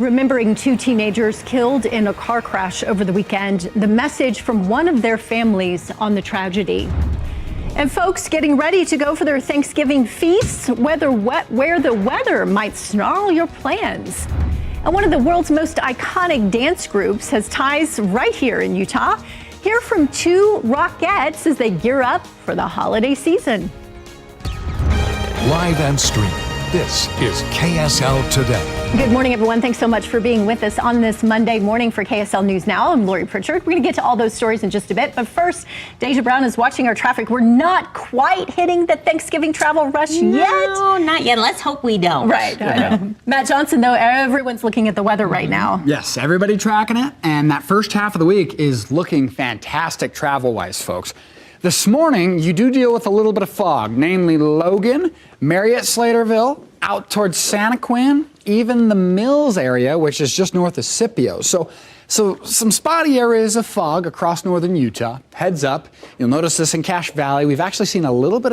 Remembering two teenagers killed in a car crash over the weekend, the message from one of their families on the tragedy. And folks getting ready to go for their Thanksgiving feasts, where the weather might snarl your plans. And one of the world's most iconic dance groups has ties right here in Utah. Hear from two Rockettes as they gear up for the holiday season. Live and streaming, this is KSL Today. Good morning, everyone. Thanks so much for being with us on this Monday morning for KSL News Now. I'm Lori Pritchard. We're going to get to all those stories in just a bit. But first, Deja Brown is watching our traffic. We're not quite hitting the Thanksgiving travel rush yet. No, not yet. Let's hope we don't. Right. I know. Matt Johnson, though, everyone's looking at the weather right now. Yes, everybody tracking it. And that first half of the week is looking fantastic travel-wise, folks. This morning, you do deal with a little bit of fog, namely Logan, Marriott Slaterville, out towards Santa Quin, even the Mills area, which is just north of Scipio. So some spotty areas of fog across northern Utah. Heads up, you'll notice this in Cache Valley. We've actually seen a little bit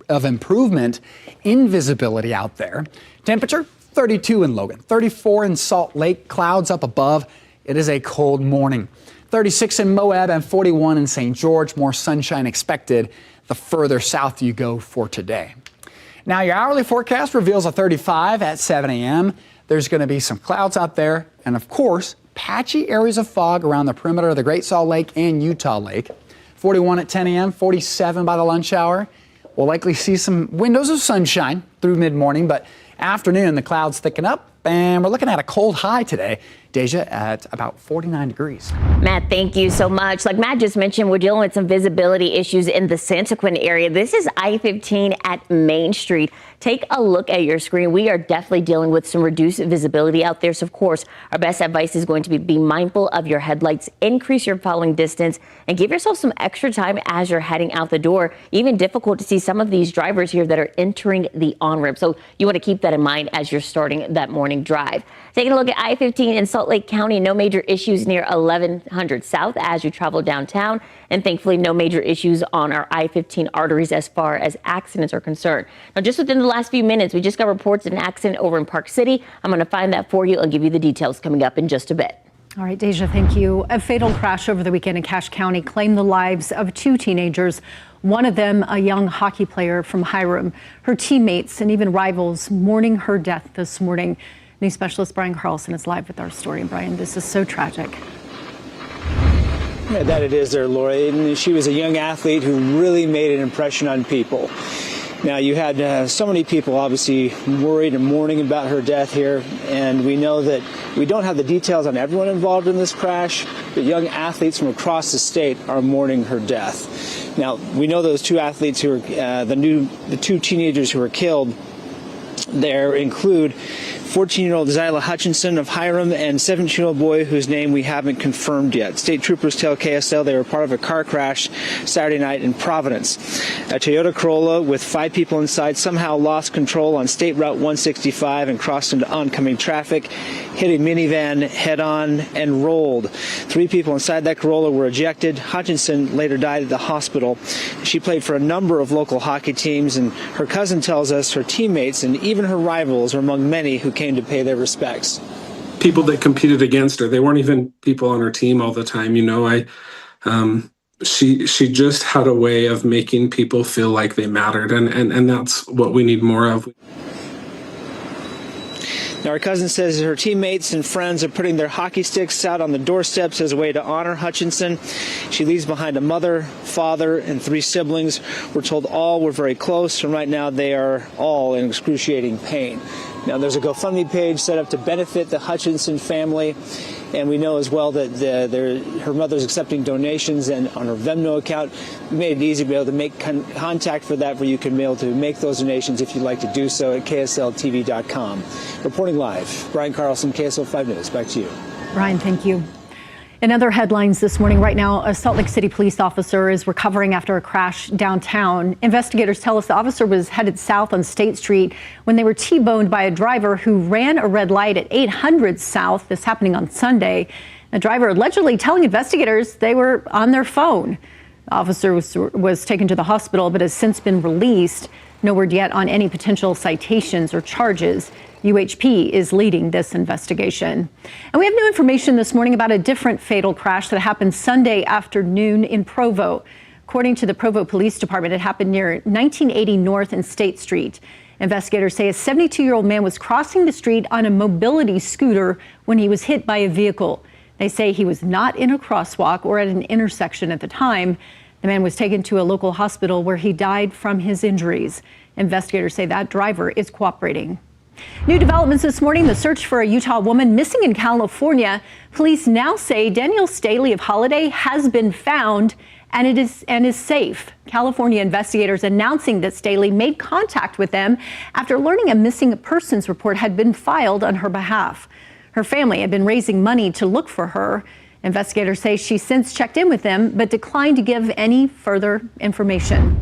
of improvement in visibility out there. Temperature, 32 in Logan, 34 in Salt Lake, clouds up above. It is a cold morning. 36 in Moab and 41 in St. George. More sunshine expected the further south you go for today. Now, your hourly forecast reveals a 35 at 7 a.m. There's going to be some clouds out there and, of course, patchy areas of fog around the perimeter of the Great Salt Lake and Utah Lake. 41 at 10 a.m., 47 by the lunch hour. We'll likely see some windows of sunshine through mid-morning, but afternoon the clouds thicken up. And we're looking at a cold high today, Deja, at about 49 degrees. Matt, thank you so much. Like Matt just mentioned, we're dealing with some visibility issues in the Santa Quin area. This is I-15 at Main Street. Take a look at your screen. We are definitely dealing with some reduced visibility out there. So, of course, our best advice is going to be mindful of your headlights, increase your following distance, and give yourself some extra time as you're heading out the door. Even difficult to see some of these drivers here that are entering the on-ramp. So you want to keep that in mind as you're starting that morning drive. Taking a look at I-15 in Salt Lake County, no major issues near 1100 South as you travel downtown. And thankfully, no major issues on our I-15 arteries as far as accidents are concerned. Now, just within the last few minutes, we just got reports of an accident over in Park City. I'm going to find that for you and give you the details coming up in just a bit. All right, Deja, thank you. A fatal crash over the weekend in Cache County claimed the lives of two teenagers. One of them, a young hockey player from Hiram. Her teammates and even rivals mourning her death this morning. News specialist Brian Carlson is live with our story. And Brian, this is so tragic. Yeah, that it is there, Lori. And she was a young athlete who really made an impression on people. Now, you had so many people obviously worried and mourning about her death here, and we know that we don't have the details on everyone involved in this crash, but young athletes from across the state are mourning her death. Now, we know those two athletes who are the two teenagers who were killed. There include 14-year-old Zyla Hutchinson of Hiram and 17-year-old boy whose name we haven't confirmed yet. State troopers tell KSL they were part of a car crash Saturday night in Providence. A Toyota Corolla with 5 people inside somehow lost control on State Route 165 and crossed into oncoming traffic, hit a minivan head-on and rolled. 3 people inside that Corolla were ejected. Hutchinson later died at the hospital. She played for a number of local hockey teams, and her cousin tells us her teammates and even her rivals were among many who came to pay their respects. People that competed against her, they weren't even people on her team all the time. You know, she just had a way of making people feel like they mattered, and that's what we need more of. Now, her cousin says her teammates and friends are putting their hockey sticks out on the doorsteps as a way to honor Hutchinson. She leaves behind a mother, father, and 3 siblings. We're told all were very close, and right now they are all in excruciating pain. Now, there's a GoFundMe page set up to benefit the Hutchinson family, and we know as well that her mother's accepting donations, and on her Venmo account, we made it easy to be able to make contact for that, where you can be able to make those donations if you'd like to do so at KSLTV.com. Reporting live, Brian Carlson, KSL 5 News. Back to you. Brian, thank you. In other headlines this morning, right now, a Salt Lake City police officer is recovering after a crash downtown. Investigators tell us the officer was headed south on State Street when they were T-boned by a driver who ran a red light at 800 South. This happening on Sunday. The driver allegedly telling investigators they were on their phone. The officer was taken to the hospital but has since been released. No word yet on any potential citations or charges. UHP is leading this investigation. And we have new information this morning about a different fatal crash that happened Sunday afternoon in Provo. According to the Provo Police Department, it happened near 1980 North and State Street. Investigators say a 72-year-old man was crossing the street on a mobility scooter when he was hit by a vehicle. They say he was not in a crosswalk or at an intersection at the time. The man was taken to a local hospital where he died from his injuries. Investigators say that driver is cooperating. New developments this morning, the search for a Utah woman missing in California. Police now say Daniel Staley of Holiday has been found and is safe. California investigators announcing that Staley made contact with them after learning a missing persons report had been filed on her behalf. Her family had been raising money to look for her. Investigators say she since checked in with them but declined to give any further information.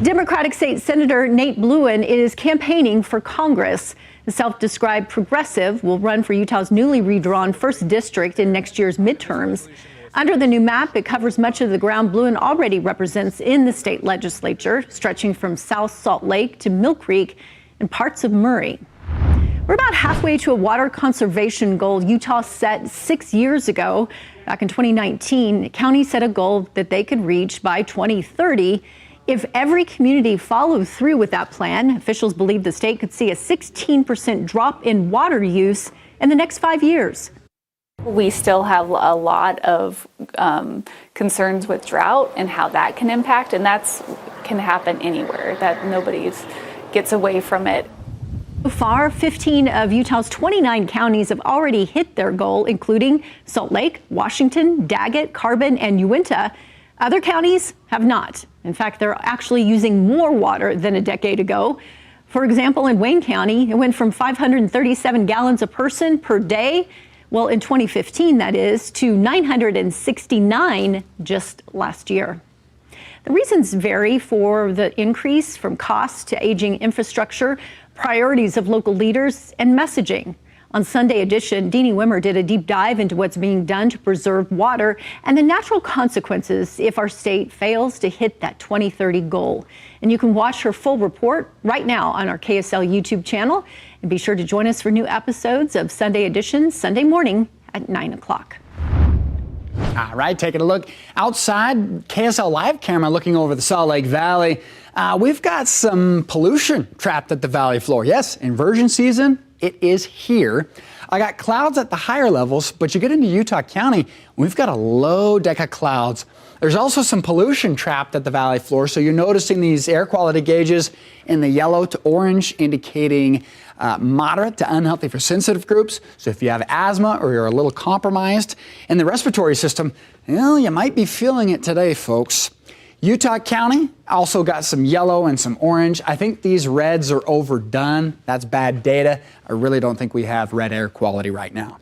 Democratic State Senator Nate Bluin is campaigning for Congress. The self-described progressive will run for Utah's newly redrawn 1st District in next year's midterms. Under the new map, it covers much of the ground Bluin already represents in the state legislature, stretching from South Salt Lake to Mill Creek and parts of Murray. We're about halfway to a water conservation goal Utah set 6 years ago. Back in 2019, the county set a goal that they could reach by 2030. If every community followed through with that plan, officials believe the state could see a 16% drop in water use in the next 5 years. We still have a lot of concerns with drought and how that can impact, and can happen anywhere, that nobody gets away from it. So far, 15 of Utah's 29 counties have already hit their goal, including Salt Lake, Washington, Daggett, Carbon, and Uinta. Other counties have not. In fact, they're actually using more water than a decade ago. For example, in Wayne County, it went from 537 gallons a person per day, well, in 2015, that is, to 969 just last year. The reasons vary for the increase, from cost to aging infrastructure, priorities of local leaders, and messaging. On Sunday Edition, Deanie Wimmer did a deep dive into what's being done to preserve water and the natural consequences if our state fails to hit that 2030 goal. And you can watch her full report right now on our KSL YouTube channel. And be sure to join us for new episodes of Sunday Edition Sunday morning at 9 o'clock. All right, taking a look outside, KSL live camera looking over the Salt Lake Valley. We've got some pollution trapped at the valley floor. Yes, inversion season, it is here. I got clouds at the higher levels, but you get into Utah County, we've got a low deck of clouds. There's also some pollution trapped at the valley floor, so you're noticing these air quality gauges in the yellow to orange indicating moderate to unhealthy for sensitive groups. So if you have asthma or you're a little compromised in the respiratory system, well, you might be feeling it today, folks. Utah County also got some yellow and some orange. I think these reds are overdone. That's bad data. I really don't think we have red air quality right now.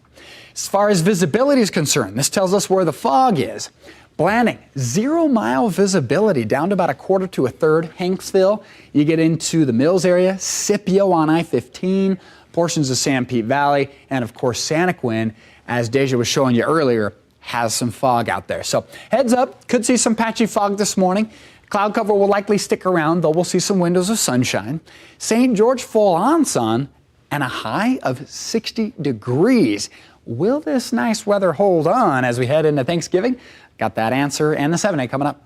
As far as visibility is concerned, this tells us where the fog is. Blanding, 0 mile visibility down to about a quarter to a third. Hanksville, you get into the Mills area, Scipio on I-15, portions of San Pete Valley, and of course Santaquin, as Deja was showing you earlier, has some fog out there. So heads up, could see some patchy fog this morning. Cloud cover will likely stick around, though we'll see some windows of sunshine. St. George full on sun and a high of 60 degrees. Will this nice weather hold on as we head into Thanksgiving? Got that answer and the 7-8 coming up.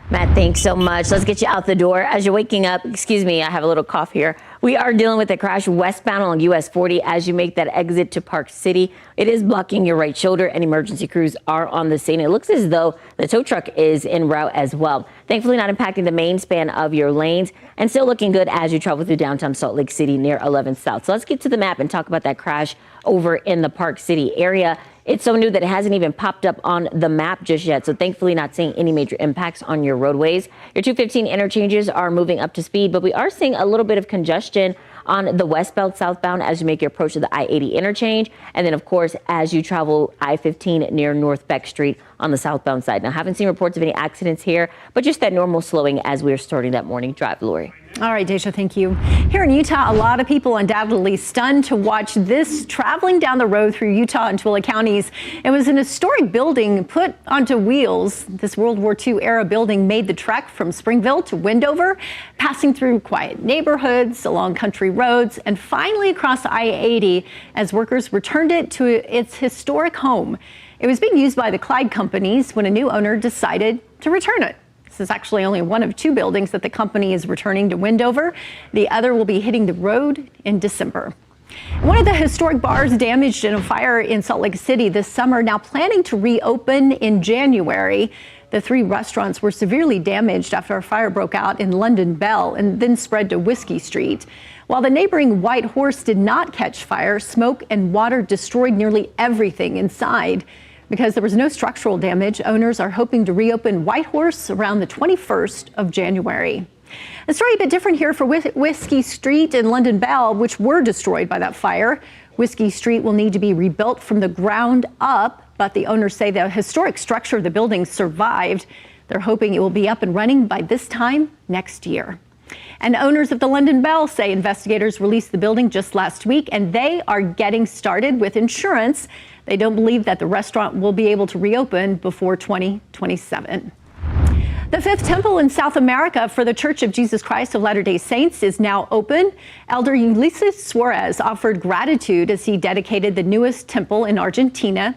Matt, thanks so much. Let's get you out the door. As you're waking up, excuse me, I have a little cough here. We are dealing with a crash westbound along US 40 as you make that exit to Park City. It is blocking your right shoulder and emergency crews are on the scene. It looks as though the tow truck is en route as well. Thankfully not impacting the main span of your lanes and still looking good as you travel through downtown Salt Lake City near 11th South. So let's get to the map and talk about that crash over in the Park City area. It's so new that it hasn't even popped up on the map just yet. So thankfully not seeing any major impacts on your roadways. Your 215 interchanges are moving up to speed, but we are seeing a little bit of congestion on the westbound southbound as you make your approach to the I-80 interchange. And then of course, as you travel I-15 near North Beck Street on the southbound side. Now, haven't seen reports of any accidents here, but just that normal slowing as we're starting that morning drive, Lori. All right, Deja, thank you. Here in Utah, a lot of people undoubtedly stunned to watch this traveling down the road through Utah and Tooele counties. It was an historic building put onto wheels. This World War II era building made the trek from Springville to Wendover, passing through quiet neighborhoods, along country roads, and finally across I-80 as workers returned it to its historic home. It was being used by the Clyde companies when a new owner decided to return it. This is actually only one of two buildings that the company is returning to Wendover. The other will be hitting the road in December. One of the historic bars damaged in a fire in Salt Lake City this summer, now planning to reopen in January. The three restaurants were severely damaged after a fire broke out in London Bell and then spread to Whiskey Street. While the neighboring White Horse did not catch fire, smoke and water destroyed nearly everything inside. Because there was no structural damage, owners are hoping to reopen White Horse around the 21st of January. A story a bit different here for Whiskey Street and London Bell, which were destroyed by that fire. Whiskey Street will need to be rebuilt from the ground up, but the owners say the historic structure of the building survived. They're hoping it will be up and running by this time next year. And owners of the London Bell say investigators released the building just last week, and they are getting started with insurance. They don't believe that the restaurant will be able to reopen before 2027. The fifth temple in South America for the Church of Jesus Christ of Latter-day Saints is now open. Elder Ulysses Suarez offered gratitude as he dedicated the newest temple in Argentina.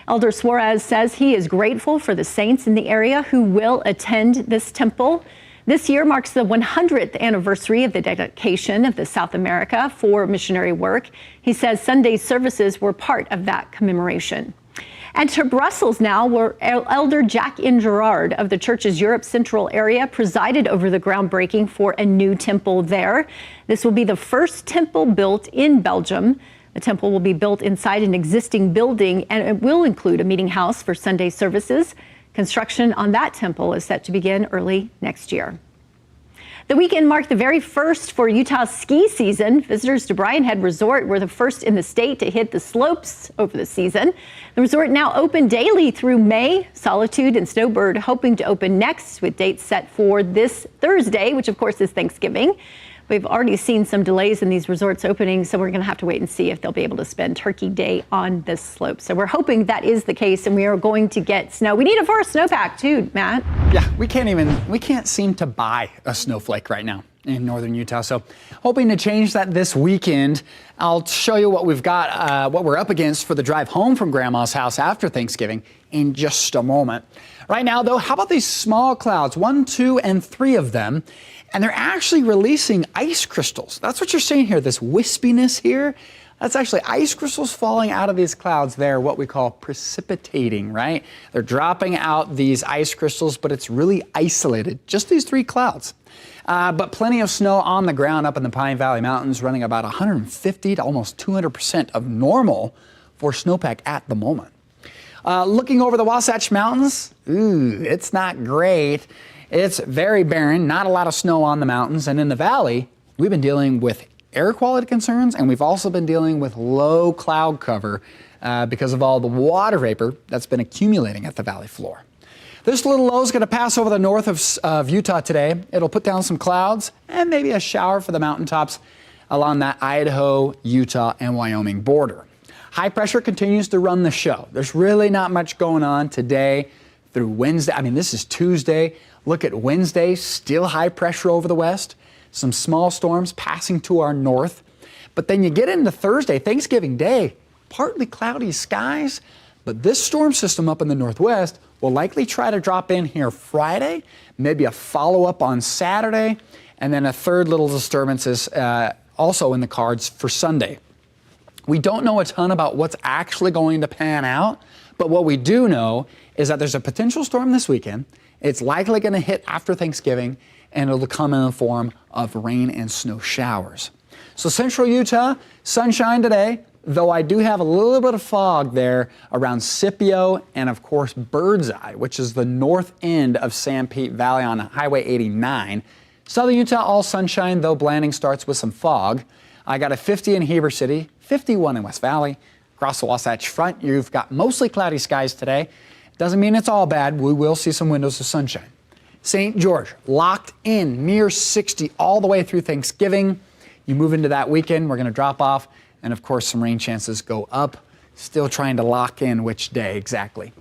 Elder Suarez says he is grateful for the saints in the area who will attend this temple. This year marks the 100th anniversary of the dedication of the South America for missionary work. He says Sunday services were part of that commemoration. And to Brussels now, where Elder Jack N. Gerard of the church's Europe Central area presided over the groundbreaking for a new temple there. This will be the first temple built in Belgium. The temple will be built inside an existing building, and it will include a meeting house for Sunday services. Construction on that temple is set to begin early next year. The weekend marked the very first for Utah's ski season. Visitors to Brian Head Resort were the first in the state to hit the slopes over the season. The resort now open daily through May. Solitude and Snowbird hoping to open next, with dates set for this Thursday, which of course is Thanksgiving. We've already seen some delays in these resorts opening, so we're going to have to wait and see if they'll be able to spend Turkey Day on this slope. So we're hoping that is the case, and we are going to get snow. We need a first snowpack too, Matt. Yeah, we can't seem to buy a snowflake right now in northern Utah. So hoping to change that this weekend. I'll show you what we've got, what we're up against for the drive home from Grandma's house after Thanksgiving in just a moment. Right now, though, how about these small clouds? 1, 2, and 3 of them. And they're actually releasing ice crystals. That's what you're seeing here, this wispiness here. That's actually ice crystals falling out of these clouds. They're what we call precipitating, right? They're dropping out these ice crystals, but it's really isolated, just these 3 clouds. But plenty of snow on the ground up in the Pine Valley Mountains, running about 150 to almost 200% of normal for snowpack at the moment. Looking over the Wasatch Mountains, it's not great. It's very barren, not a lot of snow on the mountains. And in the valley, we've been dealing with air quality concerns, and we've also been dealing with low cloud cover because of all the water vapor that's been accumulating at the valley floor. This little low is going to pass over the north of Utah today. It'll put down some clouds and maybe a shower for the mountaintops along that Idaho, Utah, and Wyoming border. High pressure continues to run the show. There's really not much going on today through Wednesday. I mean, this is Tuesday. Look at Wednesday, still high pressure over the west. Some small storms passing to our north. But then you get into Thursday, Thanksgiving Day, partly cloudy skies. But this storm system up in the northwest will likely try to drop in here Friday, maybe a follow-up on Saturday, and then a third little disturbance is also in the cards for Sunday. We don't know a ton about what's actually going to pan out, but what we do know is that there's a potential storm this weekend. It's likely going to hit after Thanksgiving, and it'll come in the form of rain and snow showers. So central Utah, sunshine today, though I do have a little bit of fog there around Scipio and, of course, Birdseye, which is the north end of San Pete Valley on Highway 89. Southern Utah, all sunshine, though blending starts with some fog. I got a 50 in Heber City, 51 in West Valley. Across the Wasatch Front, you've got mostly cloudy skies today. Doesn't mean it's all bad. We will see some windows of sunshine. St. George, locked in, near 60 all the way through Thanksgiving. You move into that weekend, we're going to drop off, and of course some rain chances go up. Still trying to lock in which day exactly.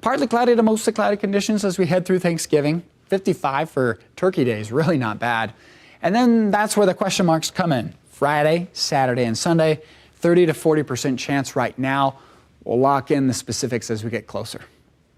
Partly cloudy to mostly cloudy conditions as we head through Thanksgiving. 55 for Turkey Day is really not bad. And then that's where the question marks come in. Friday, Saturday, and Sunday, 30 to 40% chance right now. We'll lock in the specifics as we get closer.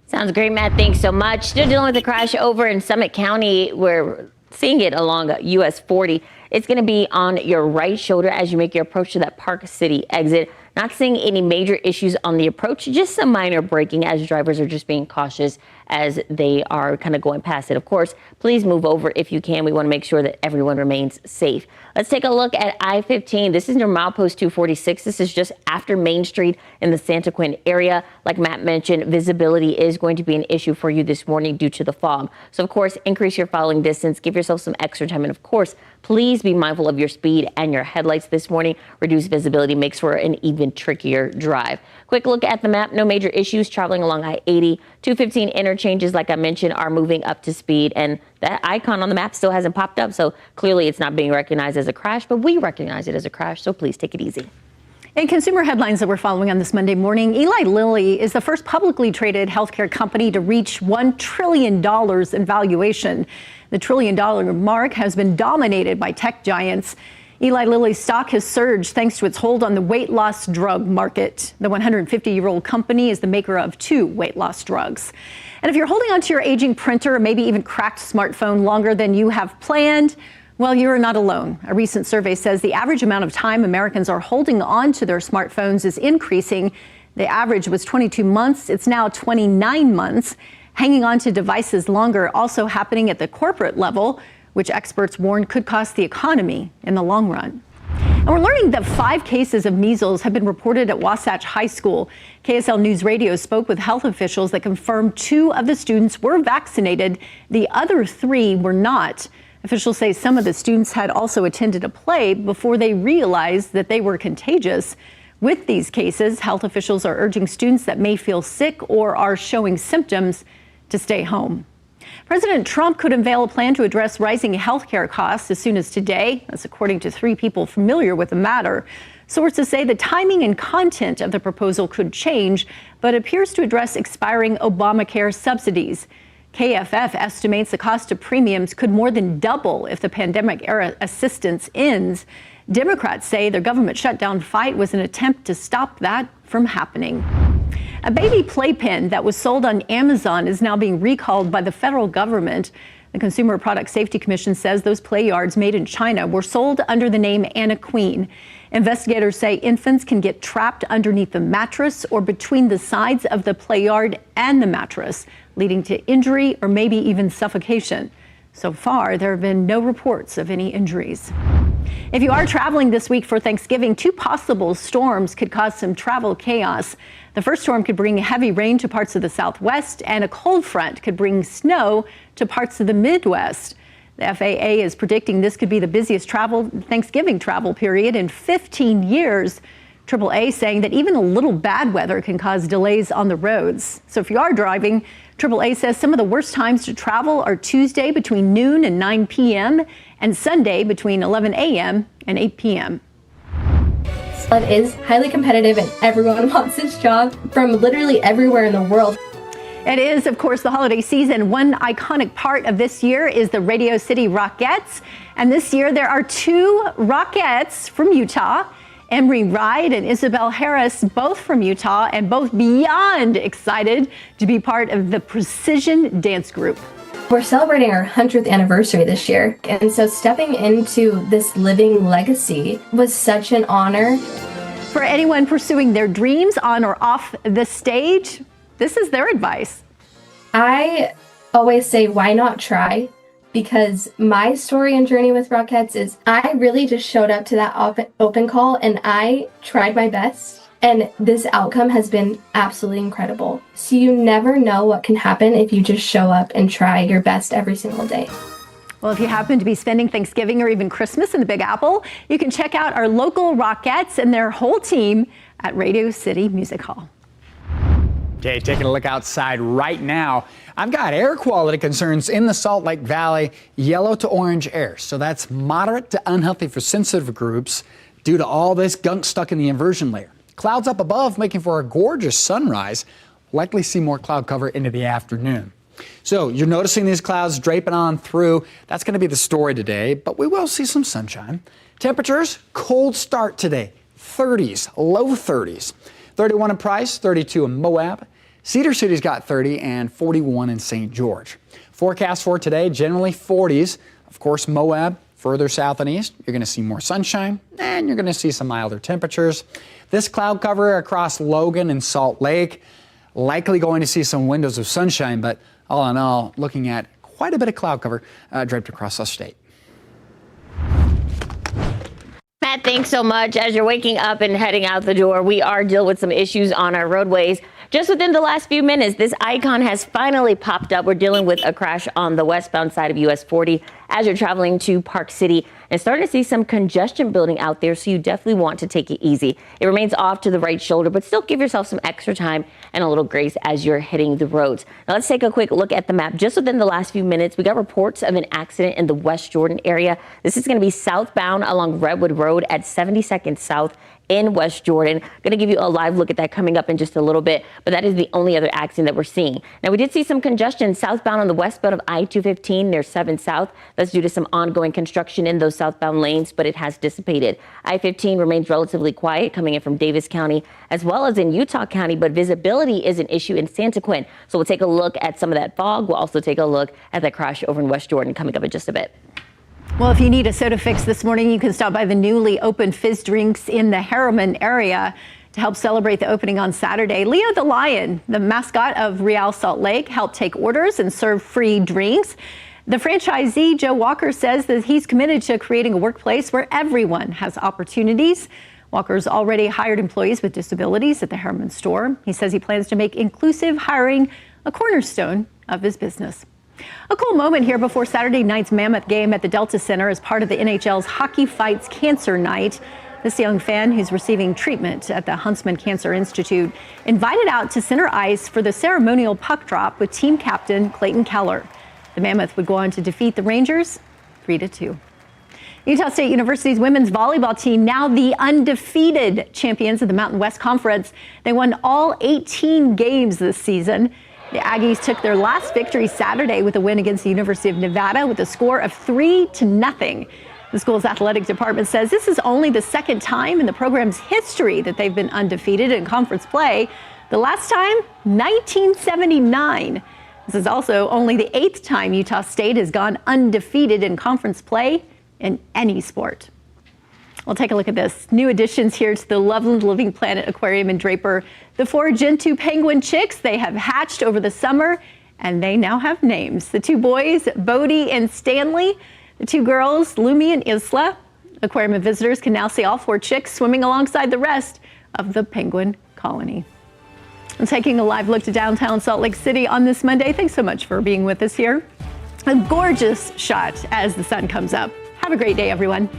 Sounds great, Matt. Thanks so much. Still dealing with the crash over in Summit County. We're seeing it along US 40. It's going to be on your right shoulder as you make your approach to that Park City exit. Not seeing any major issues on the approach, just some minor braking as drivers are just being cautious as they are kind of going past it. Of course, please move over if you can. We want to make sure that everyone remains safe. Let's take a look at I-15. This is near milepost 246. This is just after Main Street in the Santaquin area. Like Matt mentioned, visibility is going to be an issue for you this morning due to the fog. So, of course, increase your following distance. Give yourself some extra time. And, of course, please be mindful of your speed and your headlights this morning. Reduced visibility makes for an even trickier drive. Quick look at the map. No major issues traveling along I-80. 215 interchanges, like I mentioned, are moving up to speed. And that icon on the map still hasn't popped up. So clearly it's not being recognized as a crash, but we recognize it as a crash. So please take it easy. In consumer headlines that we're following on this Monday morning, Eli Lilly is the first publicly traded healthcare company to reach $1 trillion in valuation. The $1 trillion mark has been dominated by tech giants. Eli Lilly's stock has surged thanks to its hold on the weight loss drug market. The 150-year-old company is the maker of 2 weight loss drugs. And if you're holding onto your aging printer or maybe even cracked smartphone longer than you have planned, well, you're not alone. A recent survey says the average amount of time Americans are holding on to their smartphones is increasing. The average was 22 months. It's now 29 months. Hanging on to devices longer also happening at the corporate level, which experts warn could cost the economy in the long run. And we're learning that 5 cases of measles have been reported at Wasatch High School. KSL NewsRadio spoke with health officials that confirmed 2 of the students were vaccinated. The other 3 were not. Officials say some of the students had also attended a play before they realized that they were contagious. With these cases, health officials are urging students that may feel sick or are showing symptoms to stay home. President Trump could unveil a plan to address rising health care costs as soon as today. That's according to 3 people familiar with the matter. Sources say the timing and content of the proposal could change, but appears to address expiring Obamacare subsidies. KFF estimates the cost of premiums could more than double if the pandemic-era assistance ends. Democrats say their government shutdown fight was an attempt to stop that from happening. A baby playpen that was sold on Amazon is now being recalled by the federal government. The Consumer Product Safety Commission says those play yards made in China were sold under the name Anna Queen. Investigators say infants can get trapped underneath the mattress or between the sides of the play yard and the mattress, leading to injury or maybe even suffocation. So far, there have been no reports of any injuries. If you are traveling this week for Thanksgiving, 2 possible storms could cause some travel chaos. The first storm could bring heavy rain to parts of the Southwest, and a cold front could bring snow to parts of the Midwest. The FAA is predicting this could be the busiest Thanksgiving travel period in 15 years. AAA saying that even a little bad weather can cause delays on the roads. So if you are driving, AAA says some of the worst times to travel are Tuesday between noon and 9 p.m. and Sunday between 11 a.m. and 8 p.m. It is highly competitive and everyone wants this job from literally everywhere in the world. It is, of course, the holiday season. One iconic part of this year is the Radio City Rockettes. And this year there are 2 Rockettes from Utah. Emery Ride and Isabel Harris, both from Utah, and both beyond excited to be part of the Precision Dance Group. We're celebrating our 100th anniversary this year, and so stepping into this living legacy was such an honor. For anyone pursuing their dreams on or off the stage, this is their advice. I always say, why not try? Because my story and journey with Rockettes is I really just showed up to that open call and I tried my best. And this outcome has been absolutely incredible. So you never know what can happen if you just show up and try your best every single day. Well, if you happen to be spending Thanksgiving or even Christmas in the Big Apple, you can check out our local Rockettes and their whole team at Radio City Music Hall. Okay, taking a look outside right now. I've got air quality concerns in the Salt Lake Valley, yellow to orange air. So that's moderate to unhealthy for sensitive groups due to all this gunk stuck in the inversion layer. Clouds up above making for a gorgeous sunrise. Likely see more cloud cover into the afternoon. So you're noticing these clouds draping on through. That's going to be the story today, but we will see some sunshine. Temperatures, cold start today. 30s, low 30s. 31 in Price, 32 in Moab. Cedar City's got 30 and 41 in St. George. Forecast for today, generally 40s. Of course, Moab, further south and east, you're going to see more sunshine and you're going to see some milder temperatures. This cloud cover across Logan and Salt Lake, likely going to see some windows of sunshine, but all in all, looking at quite a bit of cloud cover draped across the state. Matt, thanks so much. As you're waking up and heading out the door, we are dealing with some issues on our roadways. Just within the last few minutes, this icon has finally popped up. We're dealing with a crash on the westbound side of US 40 as you're traveling to Park City and starting to see some congestion building out there, so you definitely want to take it easy. It remains off to the right shoulder, but still give yourself some extra time and a little grace as you're hitting the roads. Now let's take a quick look at the map. Just within the last few minutes, we got reports of an accident in the West Jordan area. This is going to be southbound along Redwood Road at 72nd South in West Jordan. Going to give you a live look at that coming up in just a little bit, but that is the only other accident that we're seeing. Now, we did see some congestion southbound on the westbound of I-215 near 7 South. That's due to some ongoing construction in those southbound lanes, but it has dissipated. I-15 remains relatively quiet coming in from Davis County as well as in Utah County, but visibility is an issue in Santaquin. So we'll take a look at some of that fog. We'll also take a look at that crash over in West Jordan coming up in just a bit. Well, if you need a soda fix this morning, you can stop by the newly opened Fizz Drinks in the Harriman area to help celebrate the opening on Saturday. Leo the Lion, the mascot of Real Salt Lake, helped take orders and serve free drinks. The franchisee, Joe Walker, says that he's committed to creating a workplace where everyone has opportunities. Walker's already hired employees with disabilities at the Harriman store. He says he plans to make inclusive hiring a cornerstone of his business. A cool moment here before Saturday night's Mammoth game at the Delta Center as part of the NHL's Hockey Fights Cancer Night. This young fan, who's receiving treatment at the Huntsman Cancer Institute, invited out to center ice for the ceremonial puck drop with team captain Clayton Keller. The Mammoth would go on to defeat the Rangers 3-2. Utah State University's women's volleyball team, now the undefeated champions of the Mountain West Conference. They won all 18 games this season. The Aggies took their last victory Saturday with a win against the University of Nevada with a score of 3-0. The school's athletic department says this is only the second time in the program's history that they've been undefeated in conference play. The last time, 1979. This is also only the 8th time Utah State has gone undefeated in conference play in any sport. We'll take a look at this. New additions here to the Loveland Living Planet Aquarium in Draper. The 4 Gentoo penguin chicks, they have hatched over the summer, and they now have names. The 2 boys, Bodie and Stanley. The 2 girls, Lumi and Isla. Aquarium visitors can now see all 4 chicks swimming alongside the rest of the penguin colony. I'm taking a live look to downtown Salt Lake City on this Monday. Thanks so much for being with us here. A gorgeous shot as the sun comes up. Have a great day, everyone.